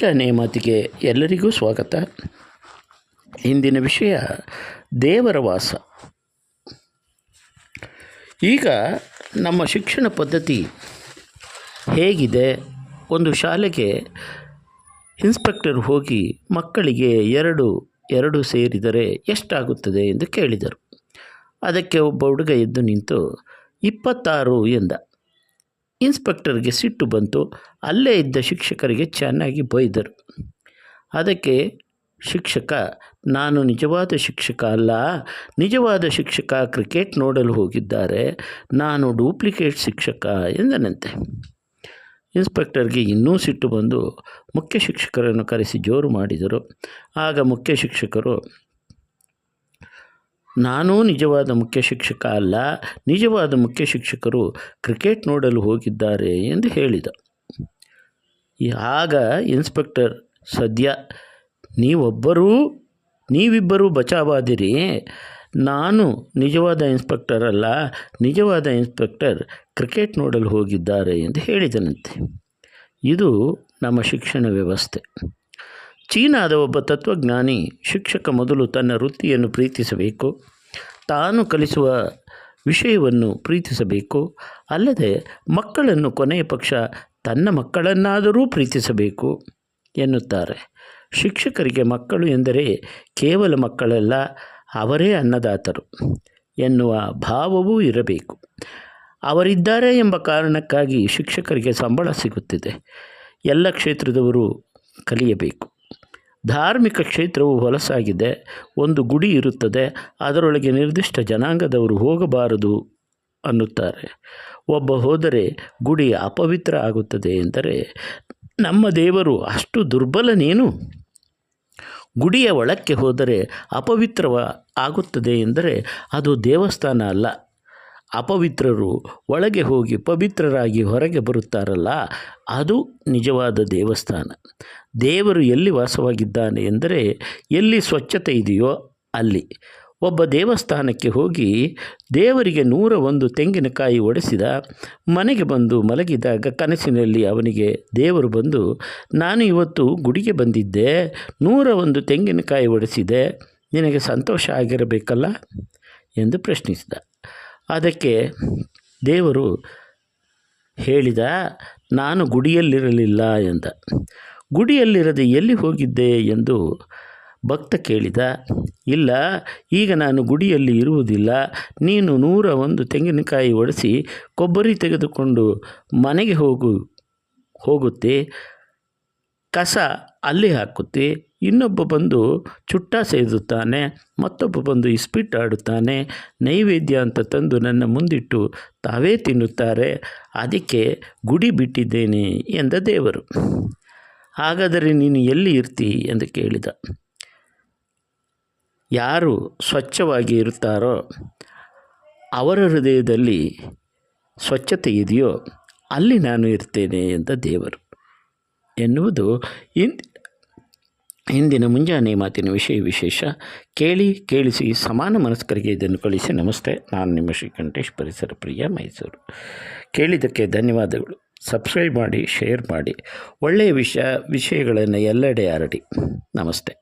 ಮುಂಜಾನೆ ಮಾತಿಗೆ ಎಲ್ಲರಿಗೂ ಸ್ವಾಗತ. ಇಂದಿನ ವಿಷಯ ದೇವರ ವಾಸ. ಈಗ ನಮ್ಮ ಶಿಕ್ಷಣ ಪದ್ಧತಿ ಹೇಗಿದೆ? ಒಂದು ಶಾಲೆಗೆ ಇನ್ಸ್ಪೆಕ್ಟರ್ ಹೋಗಿ ಮಕ್ಕಳಿಗೆ ಎರಡು ಸೇರಿದರೆ ಎಷ್ಟಾಗುತ್ತದೆ ಎಂದು ಕೇಳಿದರು. ಅದಕ್ಕೆ ಒಬ್ಬ ಹುಡುಗ ಎದ್ದು ನಿಂತು 26 ಎಂದ. ಇನ್ಸ್ಪೆಕ್ಟರ್ಗೆ ಸಿಟ್ಟು ಬಂತು. ಅಲ್ಲೇ ಇದ್ದ ಶಿಕ್ಷಕರಿಗೆ ಚೆನ್ನಾಗಿ ಬೈದರು. ಅದಕ್ಕೆ ಶಿಕ್ಷಕ, ನಾನು ನಿಜವಾದ ಶಿಕ್ಷಕ ಅಲ್ಲ, ನಿಜವಾದ ಶಿಕ್ಷಕ ಕ್ರಿಕೆಟ್ ನೋಡಲು ಹೋಗಿದ್ದಾರೆ, ನಾನು ಡೂಪ್ಲಿಕೇಟ್ ಶಿಕ್ಷಕ ಎಂದನಂತೆ. ಇನ್ಸ್ಪೆಕ್ಟರ್ಗೆ ಇನ್ನೂ ಸಿಟ್ಟು ಬಂದು ಮುಖ್ಯ ಶಿಕ್ಷಕರನ್ನು ಕರೆಸಿ ಜೋರು ಮಾಡಿದರು. ಆಗ ಮುಖ್ಯ ಶಿಕ್ಷಕರು, ನಾನೂ ನಿಜವಾದ ಮುಖ್ಯ ಶಿಕ್ಷಕ ಅಲ್ಲ, ನಿಜವಾದ ಮುಖ್ಯ ಶಿಕ್ಷಕರು ಕ್ರಿಕೆಟ್ ನೋಡಲು ಹೋಗಿದ್ದಾರೆ ಎಂದು ಹೇಳಿದ. ಆಗ ಇನ್ಸ್ಪೆಕ್ಟರ್, ಸದ್ಯ ನೀವಿಬ್ಬರೂ ಬಚಾವಾದಿರಿ, ನಾನು ನಿಜವಾದ ಇನ್ಸ್ಪೆಕ್ಟರ್ ಅಲ್ಲ, ನಿಜವಾದ ಇನ್ಸ್ಪೆಕ್ಟರ್ ಕ್ರಿಕೆಟ್ ನೋಡಲು ಹೋಗಿದ್ದಾರೆ ಎಂದು ಹೇಳಿದನಂತೆ. ಇದು ನಮ್ಮ ಶಿಕ್ಷಣ ವ್ಯವಸ್ಥೆ. ಚೀನಾದ ಒಬ್ಬ ತತ್ವಜ್ಞಾನಿ, ಶಿಕ್ಷಕ ಮೊದಲು ತನ್ನ ವೃತ್ತಿಯನ್ನು ಪ್ರೀತಿಸಬೇಕು, ತಾನು ಕಲಿಸುವ ವಿಷಯವನ್ನು ಪ್ರೀತಿಸಬೇಕು, ಅಲ್ಲದೆ ಮಕ್ಕಳನ್ನು ಕೊನೆಯ ಪಕ್ಷ ತನ್ನ ಮಕ್ಕಳನ್ನಾದರೂ ಪ್ರೀತಿಸಬೇಕು ಎನ್ನುತ್ತಾರೆ. ಶಿಕ್ಷಕರಿಗೆ ಮಕ್ಕಳು ಎಂದರೆ ಕೇವಲ ಮಕ್ಕಳಲ್ಲ, ಅವರೇ ಅನ್ನದಾತರು ಎನ್ನುವ ಭಾವವೂ ಇರಬೇಕು. ಅವರಿದ್ದಾರೆ ಎಂಬ ಕಾರಣಕ್ಕಾಗಿ ಶಿಕ್ಷಕರಿಗೆ ಸಂಬಳ ಸಿಗುತ್ತಿದೆ. ಎಲ್ಲ ಕ್ಷೇತ್ರದವರು ಕಲಿಯಬೇಕು. ಧಾರ್ಮಿಕ ಕ್ಷೇತ್ರವು ಹೊಲಸಾಗಿದೆ. ಒಂದು ಗುಡಿ ಇರುತ್ತದೆ, ಅದರೊಳಗೆ ನಿರ್ದಿಷ್ಟ ಜನಾಂಗದವರು ಹೋಗಬಾರದು ಅನ್ನುತ್ತಾರೆ. ಒಬ್ಬ ಹೋದರೆ ಗುಡಿ ಅಪವಿತ್ರ ಆಗುತ್ತದೆ ಎಂದರೆ ನಮ್ಮ ದೇವರು ಅಷ್ಟು ದುರ್ಬಲನೇನು? ಗುಡಿಯ ಒಳಕ್ಕೆ ಹೋದರೆ ಆಗುತ್ತದೆ ಎಂದರೆ ಅದು ದೇವಸ್ಥಾನ ಅಲ್ಲ. ಅಪವಿತ್ರರು ಒಳಗೆ ಹೋಗಿ ಪವಿತ್ರರಾಗಿ ಹೊರಗೆ ಬರುತ್ತಾರಲ್ಲ, ಅದು ನಿಜವಾದ ದೇವಸ್ಥಾನ. ದೇವರು ಎಲ್ಲಿ ವಾಸವಾಗಿದ್ದಾನೆ ಎಂದರೆ ಎಲ್ಲಿ ಸ್ವಚ್ಛತೆ ಇದೆಯೋ ಅಲ್ಲಿ. ಒಬ್ಬ ದೇವಸ್ಥಾನಕ್ಕೆ ಹೋಗಿ ದೇವರಿಗೆ 101 ತೆಂಗಿನಕಾಯಿ ಒಡೆಸಿದ. ಮನೆಗೆ ಬಂದು ಮಲಗಿದಾಗ ಕನಸಿನಲ್ಲಿ ಅವನಿಗೆ ದೇವರು ಬಂದು, ನಾನು ಇವತ್ತು ಗುಡಿಗೆ ಬಂದಿದ್ದೆ, 101 ತೆಂಗಿನಕಾಯಿ ಒಡೆಸಿದೆ, ನಿನಗೆ ಸಂತೋಷ ಆಗಿರಬೇಕಲ್ಲ ಎಂದು ಪ್ರಶ್ನಿಸಿದ. ಅದಕ್ಕೆ ದೇವರು ಹೇಳಿದ, ನಾನು ಗುಡಿಯಲ್ಲಿರಲಿಲ್ಲ ಎಂದ. ಗುಡಿಯಲ್ಲಿರದೆ ಎಲ್ಲಿ ಹೋಗಿದ್ದೆ ಎಂದು ಭಕ್ತ ಕೇಳಿದ. ಇಲ್ಲ, ಈಗ ನಾನು ಗುಡಿಯಲ್ಲಿ ಇರುವುದಿಲ್ಲ, ನೀನು 101 ತೆಂಗಿನಕಾಯಿ ಒಡೆಸಿ ಕೊಬ್ಬರಿ ತೆಗೆದುಕೊಂಡು ಮನೆಗೆ ಹೋಗುತ್ತೆ, ಕಸ ಅಲ್ಲಿ ಹಾಕುತ್ತೆ, ಇನ್ನೊಬ್ಬ ಬಂದು ಚುಟ್ಟ ಸೇದುತ್ತಾನೆ, ಮತ್ತೊಬ್ಬ ಬಂದು ಇಸ್ಪಿಟ್ ಆಡುತ್ತಾನೆ, ನೈವೇದ್ಯ ಅಂತ ತಂದು ನನ್ನ ಮುಂದಿಟ್ಟು ತಾವೇ ತಿನ್ನುತ್ತಾರೆ, ಅದಕ್ಕೆ ಗುಡಿ ಬಿಟ್ಟಿದ್ದೇನೆ ಎಂದ ದೇವರು. ಹಾಗಾದರೆ ನೀನು ಎಲ್ಲಿ ಇರ್ತಿ ಎಂದು ಕೇಳಿದ. ಯಾರು ಸ್ವಚ್ಛವಾಗಿ ಇರುತ್ತಾರೋ, ಅವರ ಹೃದಯದಲ್ಲಿ ಸ್ವಚ್ಛತೆ ಇದೆಯೋ ಅಲ್ಲಿ ನಾನು ಇರ್ತೇನೆ ಎಂದ ದೇವರು ಎನ್ನುವುದು ಇಂದಿನ ಮುಂಜಾನೆ ಮಾತಿನ ವಿಶೇಷ. ಕೇಳಿಸಿ ಸಮಾನ ಮನಸ್ಕರಿಗೆ ಇದನ್ನು ಕಳಿಸಿ. ನಮಸ್ತೆ, ನಾನು ನಿಮ್ಮ ಶ್ರೀಕಂಠೇಶ್, ಪರಿಸರ ಪ್ರಿಯ, ಮೈಸೂರು. ಕೇಳಿದ್ದಕ್ಕೆ ಧನ್ಯವಾದಗಳು. ಸಬ್ಸ್ಕ್ರೈಬ್ ಮಾಡಿ, ಶೇರ್ ಮಾಡಿ, ಒಳ್ಳೆಯ ವಿಷಯಗಳನ್ನು ಎಲ್ಲೆಡೆ ಹರಡಿ. ನಮಸ್ತೆ.